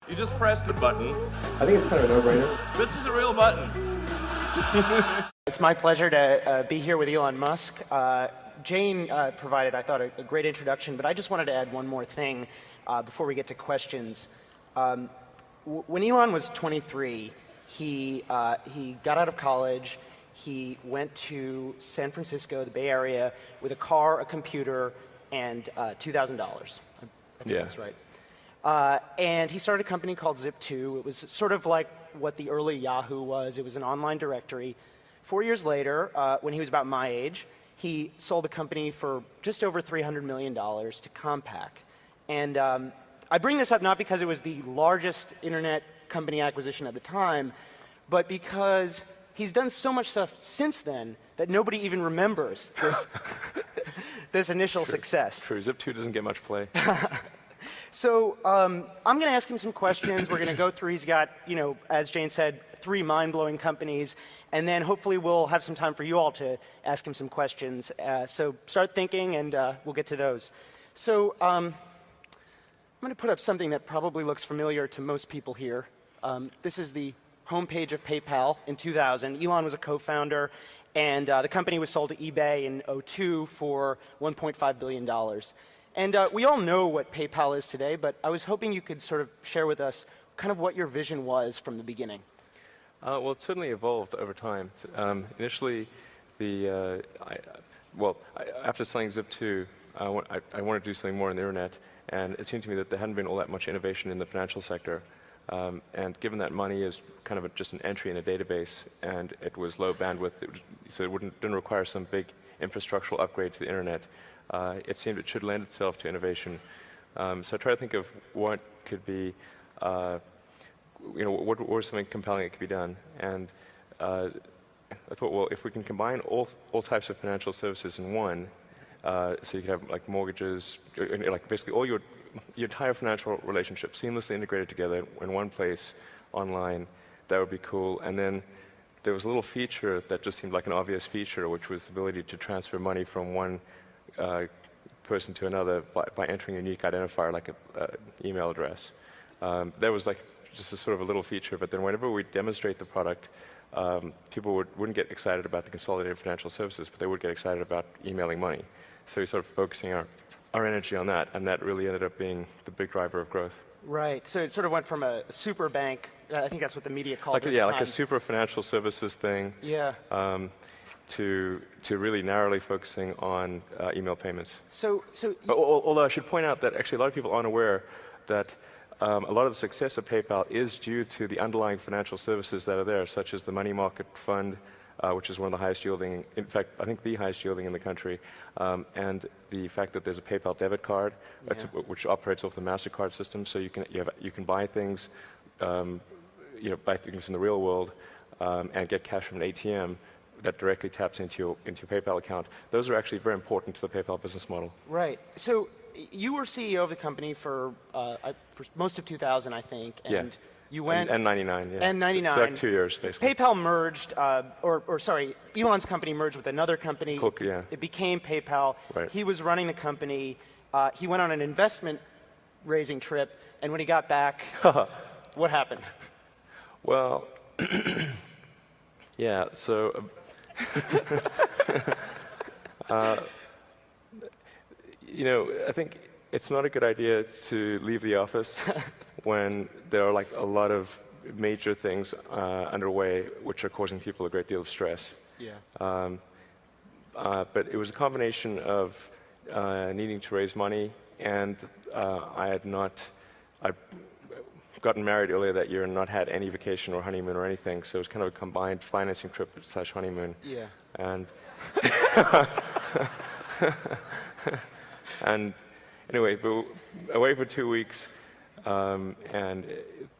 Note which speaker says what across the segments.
Speaker 1: You just press the button.
Speaker 2: I think it's kind of a no-brainer.
Speaker 1: This is a real button.
Speaker 3: It's my pleasure to be here with Elon Musk. Jane provided, I thought, a great introduction, but I just wanted to add one more thing before we get to questions. When Elon was 23, he got out of college. He went to San Francisco, the Bay Area, with a car, a computer, and $2,000. I think that's right. And he started a company called Zip2. It was sort of like what the early Yahoo was. It was an online directory. 4 years later, when he was about my age, he sold the company for just over $300 million to Compaq. And I bring this up not because it was the largest internet company acquisition at the time, but because he's done so much stuff since then that nobody even remembers this, this initial success.
Speaker 2: True, Zip2 doesn't get much play.
Speaker 3: So I'm going to ask him some questions. We're going to go through. He's got, you know, as Jane said, 3 mind-blowing companies. And then hopefully we'll have some time for you all to ask him some questions. So start thinking, and we'll get to those. So I'm going to put up something that probably looks familiar to most people here. This is the homepage of PayPal in 2000. Elon was a co-founder, and the company was sold to eBay in 2002 for $1.5 billion. And we all know what PayPal is today, but I was hoping you could sort of share with us kind of what your vision was from the beginning.
Speaker 2: Well, it certainly evolved over time. Initially, after selling Zip2, I wanted to do something more on the internet, and it seemed to me that there hadn't been all that much innovation in the financial sector. And given that money is kind of just an entry in a database, and it was low bandwidth, so it didn't require some big infrastructural upgrade to the internet, it seemed it should lend itself to innovation. So I try to think of what could be, what was something compelling that could be done. And I thought, well, if we can combine all types of financial services in one, so you could have like mortgages, like basically all your entire financial relationship seamlessly integrated together in one place online, that would be cool. And then there was a little feature that just seemed like an obvious feature, which was the ability to transfer money from one person to another by entering a unique identifier like an email address. That was like just a sort of a little feature, but then whenever we demonstrate the product, people wouldn't get excited about the consolidated financial services, but they would get excited about emailing money. So we started focusing our energy on that, and that really ended up being the big driver of growth.
Speaker 3: Right. So it sort of went from a super bank, I think that's what the media called it at the time.
Speaker 2: Like a super financial services thing.
Speaker 3: Yeah.
Speaker 2: To really narrowly focusing on email payments.
Speaker 3: But
Speaker 2: although I should point out that actually a lot of people aren't aware that a lot of the success of PayPal is due to the underlying financial services that are there, such as the money market fund, which is one of the highest yielding, in fact, I think the highest yielding in the country, and the fact that there's a PayPal debit card, which operates off the MasterCard system, so you can buy things, buy things in the real world, and get cash from an ATM that directly taps into your PayPal account. Those are actually very important to the PayPal business model.
Speaker 3: Right. So you were CEO of the company for most of 2000, I think, and you went...
Speaker 2: And 99, yeah.
Speaker 3: And 99.
Speaker 2: So like 2 years, basically.
Speaker 3: PayPal merged, sorry, Elon's company merged with another company.
Speaker 2: Cool, yeah.
Speaker 3: It became PayPal.
Speaker 2: Right.
Speaker 3: He was running the company. He went on an investment raising trip, and when he got back, what happened?
Speaker 2: Well, yeah, so... I think it's not a good idea to leave the office when there are like a lot of major things underway which are causing people a great deal of stress.
Speaker 3: Yeah.
Speaker 2: But it was a combination of needing to raise money, and I'd gotten married earlier that year and not had any vacation or honeymoon or anything, so it was kind of a combined financing trip / honeymoon.
Speaker 3: Yeah.
Speaker 2: And anyway, away for 2 weeks, and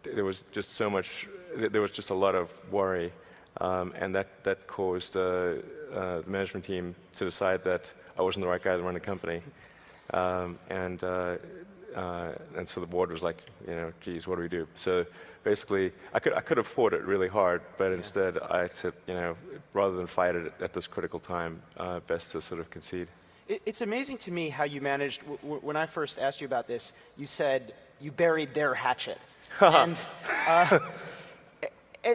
Speaker 2: there was just so much. There was just a lot of worry, and that caused the management team to decide that I wasn't the right guy to run the company, and so the board was like, geez, what do we do? So basically, I could have fought it really hard, but instead I said, rather than fight it at this critical time, best to sort of concede.
Speaker 3: It's amazing to me how you managed, when I first asked you about this, you said you buried their hatchet. and,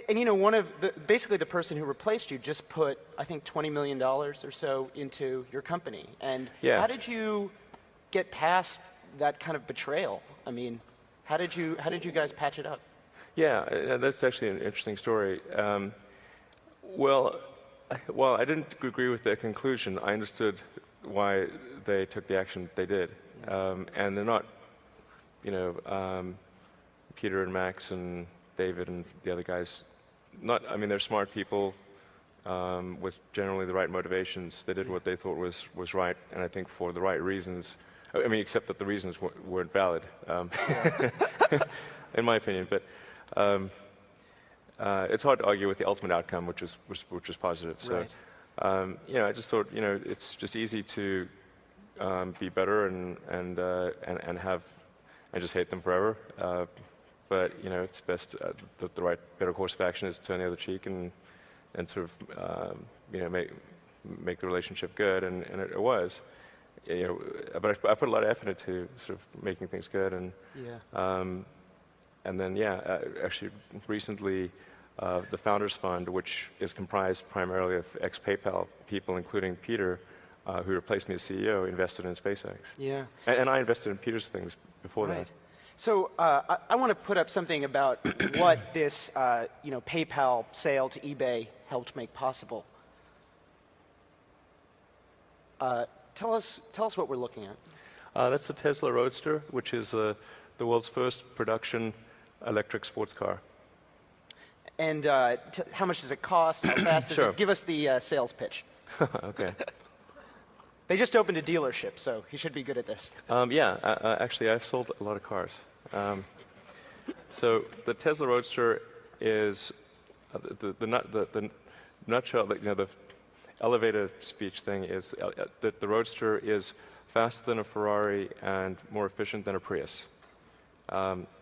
Speaker 3: and you know, basically the person who replaced you just put, I think, $20 million or so into your company. And
Speaker 2: Yeah.
Speaker 3: how did you get past that kind of betrayal? I mean, how did you guys patch it up?
Speaker 2: Yeah, that's actually an interesting story. Well, while I didn't agree with their conclusion, I understood why they took the action they did. And they're not, you know, Peter and Max and David and the other guys, I mean, they're smart people with generally the right motivations. They did what they thought was right, and I think for the right reasons. I mean, except that the reasons weren't valid, in my opinion. But it's hard to argue with the ultimate outcome, which was positive. So,
Speaker 3: Right.
Speaker 2: you know, I just thought, you know, it's just easy to be better and just hate them forever. But you know, it's best the better course of action is to turn the other cheek and sort of you know, make the relationship good, and it was. You know, but I put a lot of effort into sort of making things good, and and then actually recently the Founders Fund, which is comprised primarily of ex-PayPal people, including Peter, who replaced me as CEO, invested in SpaceX. Yeah, and I invested in Peter's things before that.
Speaker 3: So I want to put up something about what this you know, PayPal sale to eBay helped make possible. Tell us what we're looking at.
Speaker 2: That's the Tesla Roadster, which is the world's first production electric sports car.
Speaker 3: And how much does it cost? How fast does it? Give us the sales pitch.
Speaker 2: Okay.
Speaker 3: They just opened a dealership, so he should be good at this.
Speaker 2: Actually, I've sold a lot of cars. So the Tesla Roadster is the nutshell. You know, the elevator speech thing is that the Roadster is faster than a Ferrari and more efficient than a Prius.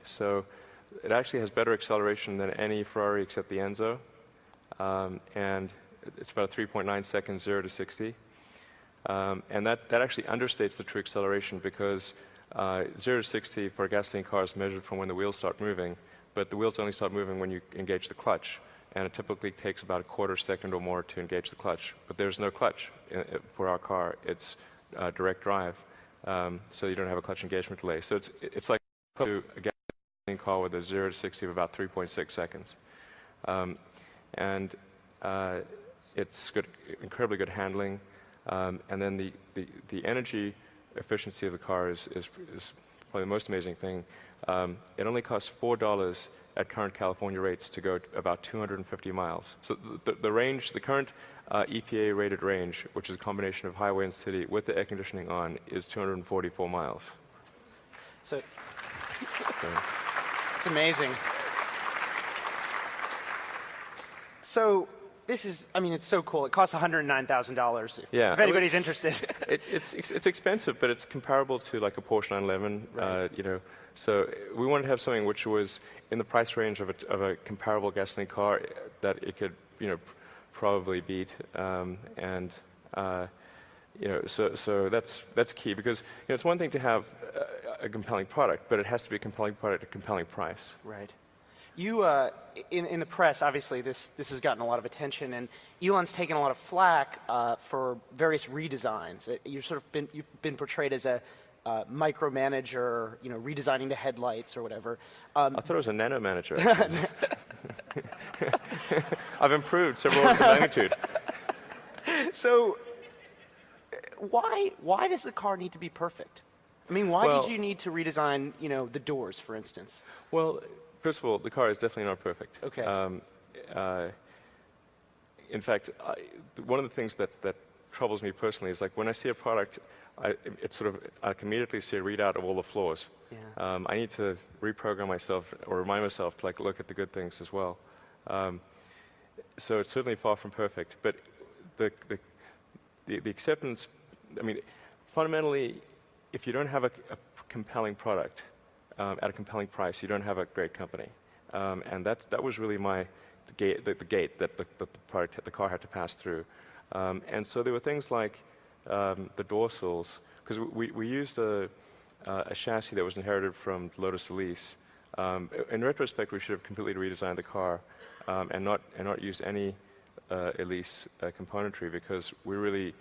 Speaker 2: So it actually has better acceleration than any Ferrari except the Enzo, and it's about 3.9 seconds 0 to 60. And that actually understates the true acceleration, because 0 to 60 for a gasoline car is measured from when the wheels start moving, but the wheels only start moving when you engage the clutch, and it typically takes about a quarter second or more to engage the clutch. But there's no clutch for our car. It's direct drive, so you don't have a clutch engagement delay. So it's like a gasoline car with a 0 to 60 of about 3.6 seconds. And it's got incredibly good handling. And then the energy efficiency of the car is probably the most amazing thing. It only costs $4 at current California rates to go about 250 miles. So the range, the current EPA-rated range, which is a combination of highway and city with the air conditioning on, is 244 miles.
Speaker 3: So it's amazing. So this is, I mean, it's so cool. It costs $109,000 if anybody's interested.
Speaker 2: It's expensive, but it's comparable to like a Porsche 911. Right. You know, so we wanted to have something which was in the price range of a comparable gasoline car that it could, you know, probably beat. And you know, so that's key, because you know, it's one thing to have a compelling product, but it has to be a compelling product at a compelling price.
Speaker 3: Right. You, in the press, obviously, this has gotten a lot of attention, and Elon's taken a lot of flack for various redesigns. You've been portrayed as a micromanager, you know, redesigning the headlights or whatever.
Speaker 2: I thought it was a nano manager. I've improved several orders of magnitude.
Speaker 3: So, why does the car need to be perfect? I mean, why did you need to redesign, you know, the doors, for instance?
Speaker 2: Well, first of all, the car is definitely not perfect.
Speaker 3: Okay.
Speaker 2: In fact, one of the things that troubles me personally is, like, when I see a product, I can immediately see a readout of all the flaws. Yeah. I need to reprogram myself or remind myself to, like, look at the good things as well. So it's certainly far from perfect, but the acceptance, I mean, fundamentally, if you don't have a compelling product at a compelling price, you don't have a great company. And that was really the gate that the car had to pass through. And so there were things like the door sills, because we used a chassis that was inherited from Lotus Elise, In retrospect, we should have completely redesigned the car and not used any Elise componentry, because we really,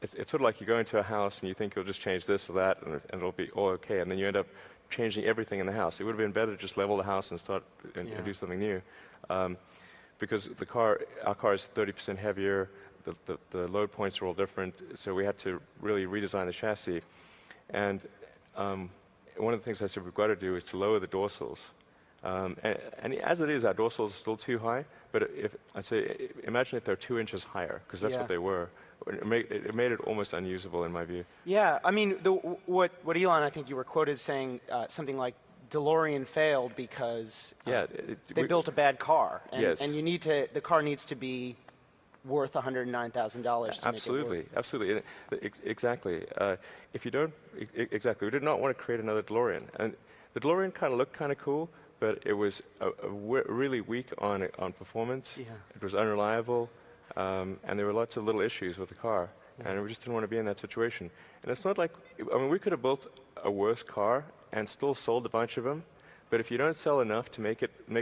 Speaker 2: it's sort of like you go into a house and you think you'll just change this or that and it'll be all okay, and then you end up changing everything in the house. It would have been better to just level the house and start and do something new, because our car is 30% heavier. The load points are all different, so we had to really redesign the chassis. And one of the things I said we've got to do is to lower the dorsals. And as it is, our dorsals are still too high, but I'd say, imagine if they're 2 inches higher, because that's what they were. It made it almost unusable in my view.
Speaker 3: Yeah, I mean, what Elon, I think you were quoted saying something like, DeLorean failed because they built a bad car, and, and the car needs to be worth $109,000 to
Speaker 2: absolutely,
Speaker 3: make it work.
Speaker 2: Absolutely, exactly. If you don't, exactly, we did not want to create another DeLorean, and the DeLorean kind of looked kind of cool, but it was really weak on performance. Yeah. It was unreliable, and there were lots of little issues with the car, and we just didn't want to be in that situation. And it's not like, I mean, we could have built a worse car and still sold a bunch of them, but if you don't sell enough to make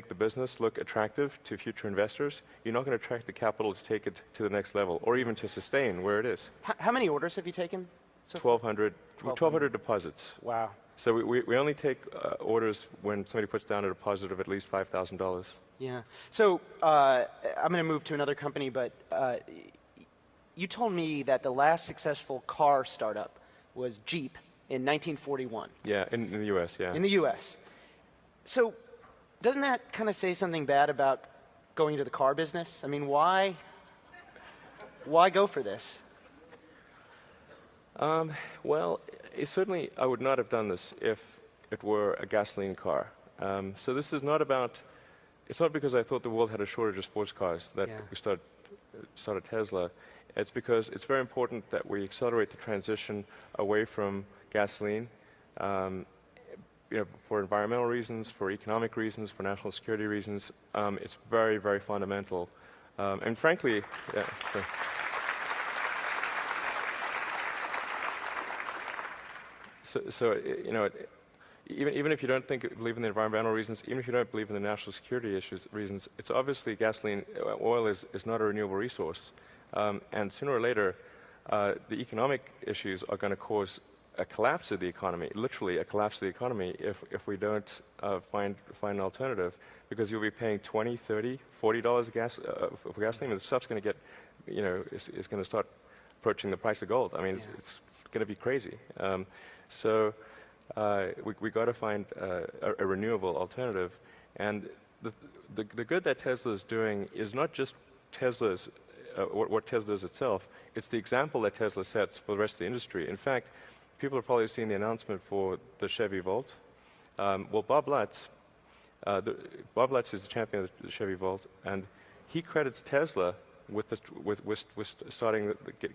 Speaker 2: the business look attractive to future investors, you're not going to attract the capital to take it to the next level, or even to sustain where it is.
Speaker 3: How many orders have you taken? So
Speaker 2: 1,200 deposits.
Speaker 3: Wow.
Speaker 2: So we only take orders when somebody puts down a deposit of at least $5,000.
Speaker 3: Yeah. So I'm going to move to another company, but you told me that the last successful car startup was Jeep in 1941.
Speaker 2: Yeah, in the U.S., yeah.
Speaker 3: In the U.S. So doesn't that kind of say something bad about going into the car business? I mean, why go for this?
Speaker 2: Well, certainly I would not have done this if it were a gasoline car. So this is not about, it's not because I thought the world had a shortage of sports cars that we started Tesla. It's because it's very important that we accelerate the transition away from gasoline, for environmental reasons, for economic reasons, for national security reasons. It's very, very fundamental. And frankly, even if you don't believe in the environmental reasons, even if you don't believe in the national security reasons, it's obviously gasoline, oil is not a renewable resource. And sooner or later, the economic issues are going to cause a collapse of the economy, literally a collapse of the economy, if we don't find an alternative, because you'll be paying $20, $30, $40 for gasoline, and the stuff's going to get, it's going to start approaching the price of gold. I mean, it's going to be crazy. So we got to find a renewable alternative, and the good that Tesla is doing is not just Tesla's what Tesla is itself. It's the example that Tesla sets for the rest of the industry. In fact, people have probably seen the announcement for the Chevy Volt. Well, Bob Lutz is the champion of the Chevy Volt, and he credits Tesla with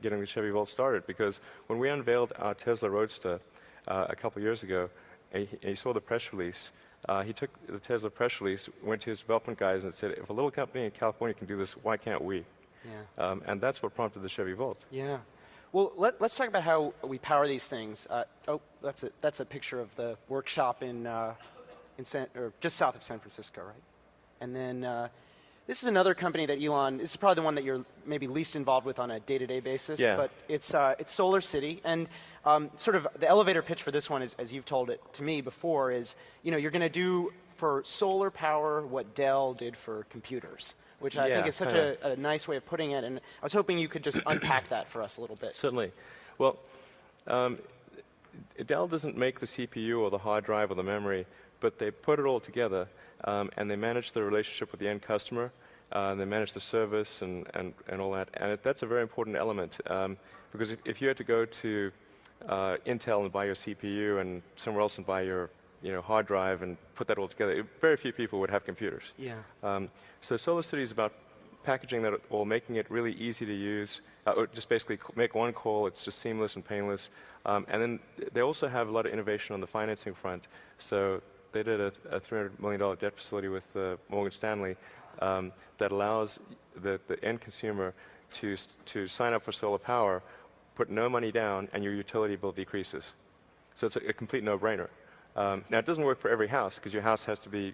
Speaker 2: getting the Chevy Volt started, because when we unveiled our Tesla Roadster a couple of years ago, and he saw the press release, he took the Tesla press release, went to his development guys and said, if a little company in California can do this, why can't we? Yeah. And that's what prompted the Chevy Volt. Yeah.
Speaker 3: Well, let's talk about how we power these things. That's a picture of the workshop or just south of San Francisco, right? And then this is another company that Elon, this is probably the one that you're maybe least involved with on a day-to-day basis, but it's Solar City. And sort of the elevator pitch for this one is, as you've told it to me before, is you're going to do for solar power what Dell did for computers, which I think is such a nice way of putting it. And I was hoping you could just unpack that for us a little bit.
Speaker 2: Certainly. Well, Dell doesn't make the CPU or the hard drive or the memory, but they put it all together, and they manage the relationship with the end customer, and they manage the service and all that. And that's a very important element, because if you had to go to Intel and buy your CPU and somewhere else and buy your hard drive and put that all together, very few people would have computers. Yeah. So Solar City is about packaging that all, making it really easy to use, or just basically make one call, it's just seamless and painless. And then they also have a lot of innovation on the financing front. So they did a $300 million debt facility with Morgan Stanley that allows the end consumer to sign up for solar power, put no money down, and your utility bill decreases. So it's a complete no-brainer. Now, it doesn't work for every house, because your house has to be,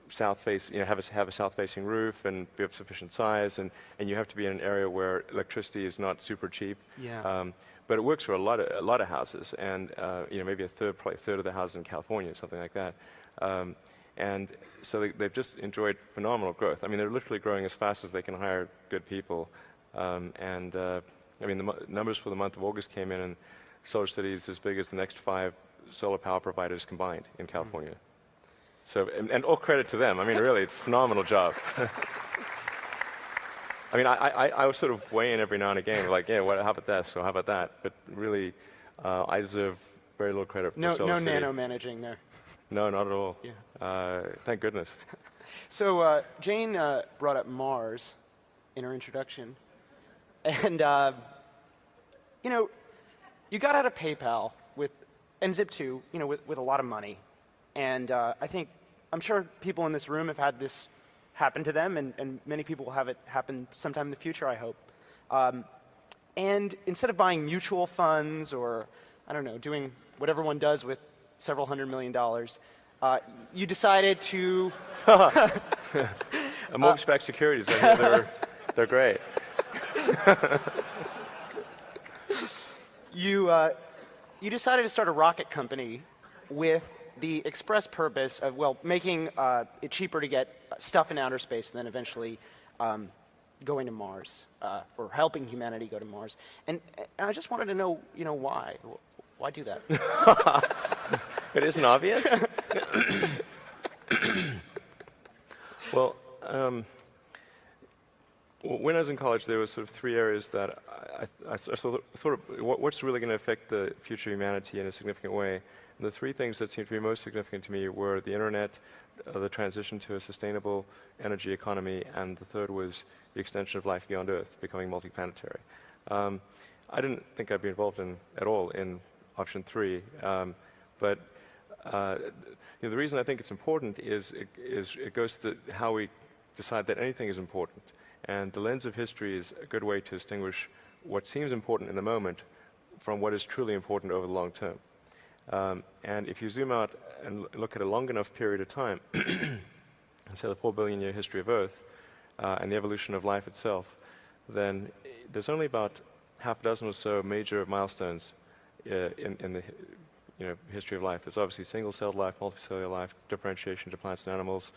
Speaker 2: south-facing, have a south-facing roof and be of sufficient size, and you have to be in an area where electricity is not super cheap.
Speaker 3: Yeah.
Speaker 2: But it works for a lot of houses, and maybe probably a third of the houses in California, something like that. And so they've just enjoyed phenomenal growth. I mean, they're literally growing as fast as they can hire good people. I mean, the numbers for the month of August came in, and SolarCity is as big as the next 5 solar power providers combined in California. So, and all credit to them. I mean, really, it's a phenomenal job. I mean, I was sort of weigh in every now and again, like, yeah, how about this, or how about that? But really, I deserve very little credit for SolarCity.
Speaker 3: No nano managing there.
Speaker 2: No, not at all.
Speaker 3: Yeah.
Speaker 2: Thank goodness.
Speaker 3: So Jane brought up Mars in her introduction. And, you got out of PayPal and Zip2, with a lot of money. And I'm sure people in this room have had this happen to them, and many people will have it happen sometime in the future, I hope. And instead of buying mutual funds or, I don't know, doing what everyone does with several $100 million, you decided to...
Speaker 2: Mortgage-backed securities, they're great.
Speaker 3: You decided to start a rocket company with the express purpose of, well, making it cheaper to get stuff in outer space and then eventually going to Mars, or helping humanity go to Mars. And I just wanted to know, why? Why do that?
Speaker 2: It isn't obvious? Well, when I was in college, there were sort of 3 areas that I thought of, what's really going to affect the future of humanity in a significant way. And the 3 things that seemed to be most significant to me were the internet, the transition to a sustainable energy economy, and the third was the extension of life beyond Earth, becoming multiplanetary. I didn't think I'd be involved at all in option 3, but the reason I think it's important is it goes to how we decide that anything is important. And the lens of history is a good way to distinguish what seems important in the moment from what is truly important over the long term. And if you zoom out and look at a long enough period of time, and say the 4 billion year history of Earth, and the evolution of life itself, then there's only about half a dozen or so major milestones in the history of life. There's obviously single-celled life, multicellular life, differentiation to plants and animals,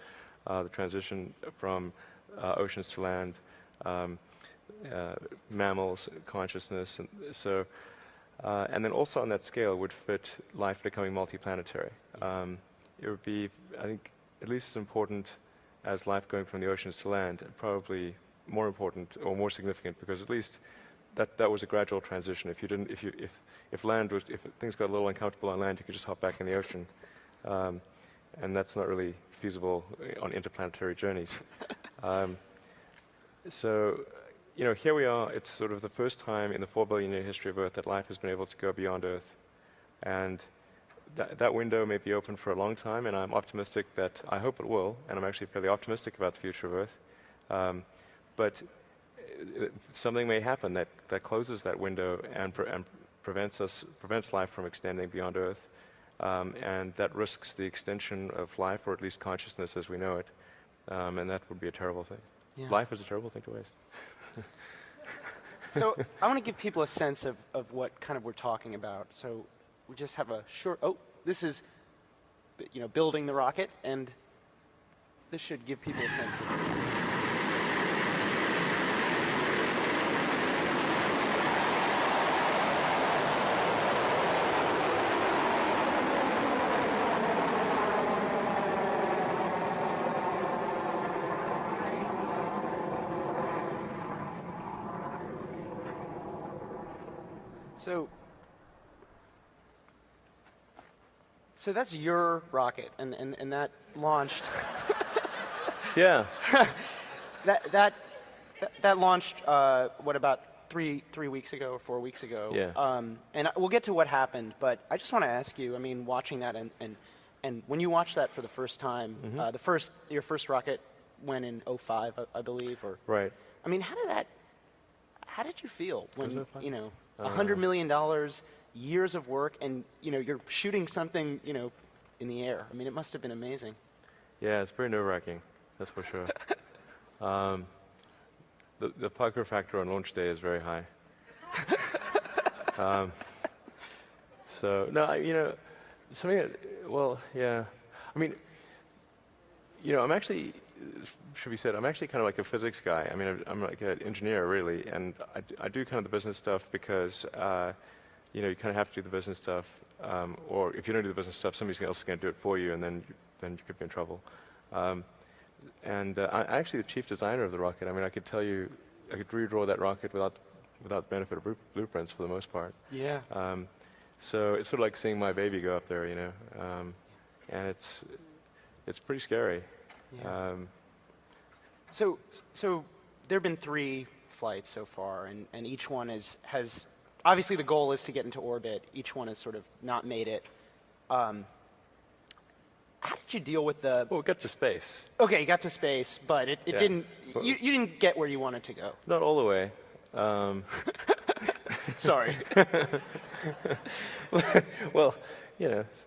Speaker 2: the transition from oceans to land, mammals, consciousness, and then also on that scale would fit life becoming multiplanetary. It would be, I think, at least as important as life going from the oceans to land, probably more important or more significant, because at least that was a gradual transition. If things got a little uncomfortable on land, you could just hop back in the ocean, and that's not really feasible on interplanetary journeys. So, here we are. It's sort of the first time in the 4 billion year history of Earth that life has been able to go beyond Earth, and that window may be open for a long time, and I'm optimistic that I hope it will, and I'm actually fairly optimistic about the future of Earth. But something may happen that closes that window and prevents life from extending beyond Earth, and that risks the extension of life, or at least consciousness as we know it, and that would be a terrible thing. Yeah. Life is a terrible thing to waste.
Speaker 3: So I want to give people a sense of what kind of we're talking about. So we just have a short, this is, building the rocket, and this should give people a sense of So that's your rocket, and that launched.
Speaker 2: Yeah.
Speaker 3: that launched. What, about three weeks ago or 4 weeks ago?
Speaker 2: Yeah.
Speaker 3: And we'll get to what happened, but I just want to ask you. I mean, watching that, and when you watched that for the first time, mm-hmm. Your first rocket went in 2005, I believe, or
Speaker 2: right.
Speaker 3: I mean, how did you feel when $100 million years of work, and you're shooting something in the air. I mean, it must have been amazing.
Speaker 2: Yeah, it's pretty nerve-wracking, that's for sure. The pucker factor on launch day is very high. So no, something that, well, yeah. I mean, I'm actually, should be said, I'm actually kind of like a physics guy. I mean, I'm like an engineer, really, and I do kind of the business stuff because, you kind of have to do the business stuff, or if you don't do the business stuff, somebody else is going to do it for you, and then you could be in trouble. I'm actually the chief designer of the rocket. I mean, I could tell you, I could redraw that rocket without the benefit of blueprints for the most part.
Speaker 3: Yeah.
Speaker 2: So it's sort of like seeing my baby go up there, and it's pretty scary.
Speaker 3: Yeah. So there have been 3 flights so far, and each one has obviously the goal is to get into orbit. Each one has sort of not made it. How did you deal with the?
Speaker 2: Well, we got to space.
Speaker 3: Okay, you got to space, but it
Speaker 2: Yeah.
Speaker 3: didn't. You didn't get where you wanted to go.
Speaker 2: Not all the way.
Speaker 3: Sorry.
Speaker 2: Well,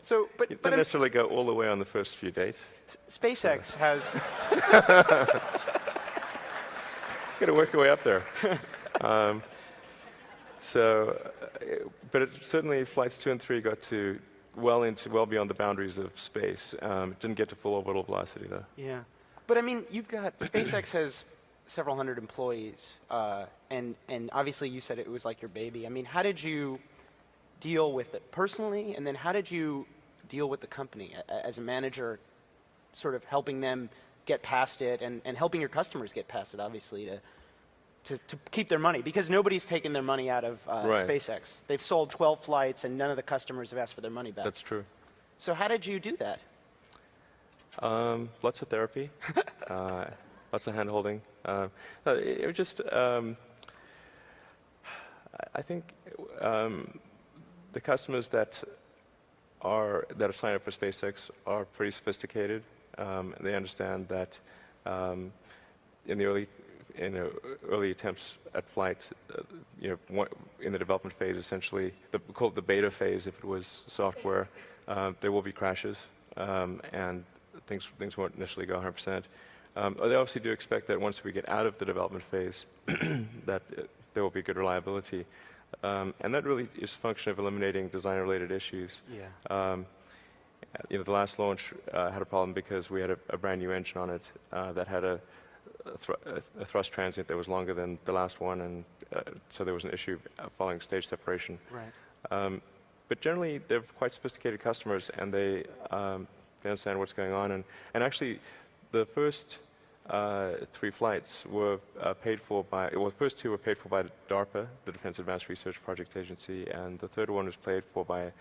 Speaker 3: So,
Speaker 2: you don't necessarily go all the way on the first few dates.
Speaker 3: SpaceX has.
Speaker 2: Got to work your way up there. But certainly flights 2 and 3 got to well beyond the boundaries of space. Didn't get to full orbital velocity though.
Speaker 3: Yeah, but I mean, you've got SpaceX has several hundred employees, and obviously you said it was like your baby. I mean, how did you deal with it personally, and then how did you deal with the company as a manager, sort of helping them get past it and helping your customers get past it, obviously, to keep their money, because nobody's taken their money out of
Speaker 2: Right.
Speaker 3: SpaceX. They've sold 12 flights, and none of the customers have asked for their money back.
Speaker 2: That's true.
Speaker 3: So how did you do that?
Speaker 2: Lots of therapy, lots of hand-holding. It was just, I think the customers that have signed up for SpaceX are pretty sophisticated. They understand that in the early attempts at flight, in the development phase, essentially, called the beta phase, if it was software, there will be crashes, and things won't initially go 100%. They obviously do expect that once we get out of the development phase, that there will be good reliability, and that really is a function of eliminating design-related issues.
Speaker 3: Yeah.
Speaker 2: The last launch had a problem because we had a brand new engine on it that had a thrust transient that was longer than the last one, and so there was an issue following stage separation.
Speaker 3: Right.
Speaker 2: But generally, they're quite sophisticated customers, and they understand what's going on. And actually, the first 3 flights were paid for by, well, the first 2 were paid for by DARPA, the Defense Advanced Research Project Agency, and the third one was paid for by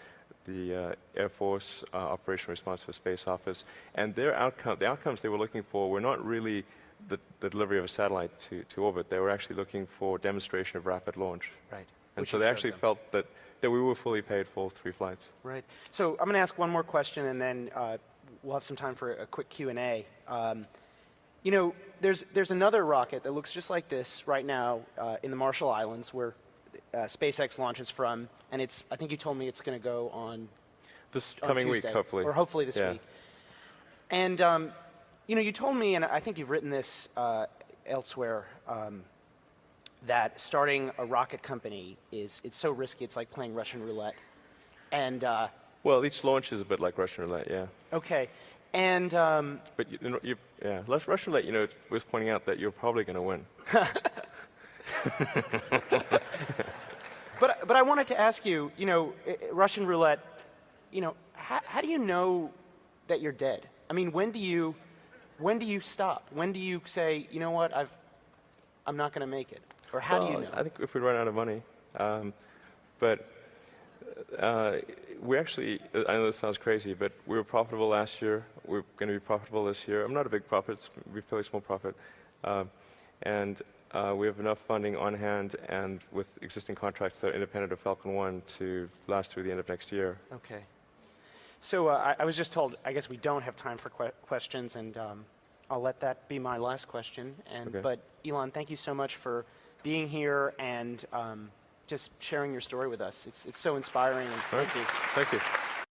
Speaker 2: the Air Force Operation Response for Space Office. And the outcomes they were looking for were not really the delivery of a satellite to orbit. They were actually looking for demonstration of rapid launch.
Speaker 3: Right.
Speaker 2: And
Speaker 3: Which
Speaker 2: so
Speaker 3: you
Speaker 2: they
Speaker 3: showed
Speaker 2: actually
Speaker 3: them.
Speaker 2: felt that we were fully paid for 3 flights.
Speaker 3: Right. So I'm going to ask one more question, and then we'll have some time for a quick Q&A. There's another rocket that looks just like this right now in the Marshall Islands, where SpaceX launches from, and I think you told me it's going to go on
Speaker 2: This
Speaker 3: on
Speaker 2: coming week,
Speaker 3: Tuesday,
Speaker 2: hopefully.
Speaker 3: or hopefully this
Speaker 2: Yeah.
Speaker 3: week. And you told me, and I think you've written this elsewhere, that starting a rocket company it's so risky. It's like playing Russian roulette. And
Speaker 2: Well, each launch is a bit like Russian roulette, yeah.
Speaker 3: okay, and
Speaker 2: But Russian roulette, it's worth pointing out that you're probably going to win.
Speaker 3: but I wanted to ask you, Russian roulette, how do you know that you're dead? I mean, when do you stop? When do you say, you know what, I'm not going to make it? Or how do you know?
Speaker 2: I think if we run out of money. But we actually, I know this sounds crazy, but we were profitable last year. We're going to be profitable this year. I'm not a big profit. It's a fairly small profit. And we have enough funding on hand and with existing contracts that are independent of Falcon 1 to last through the end of next year.
Speaker 3: Okay. So I was just told, I guess we don't have time for questions, and I'll let that be my last question.
Speaker 2: Okay.
Speaker 3: But Elon, thank you so much for being here and just sharing your story with us. It's so inspiring. And thank you.
Speaker 2: Thank you.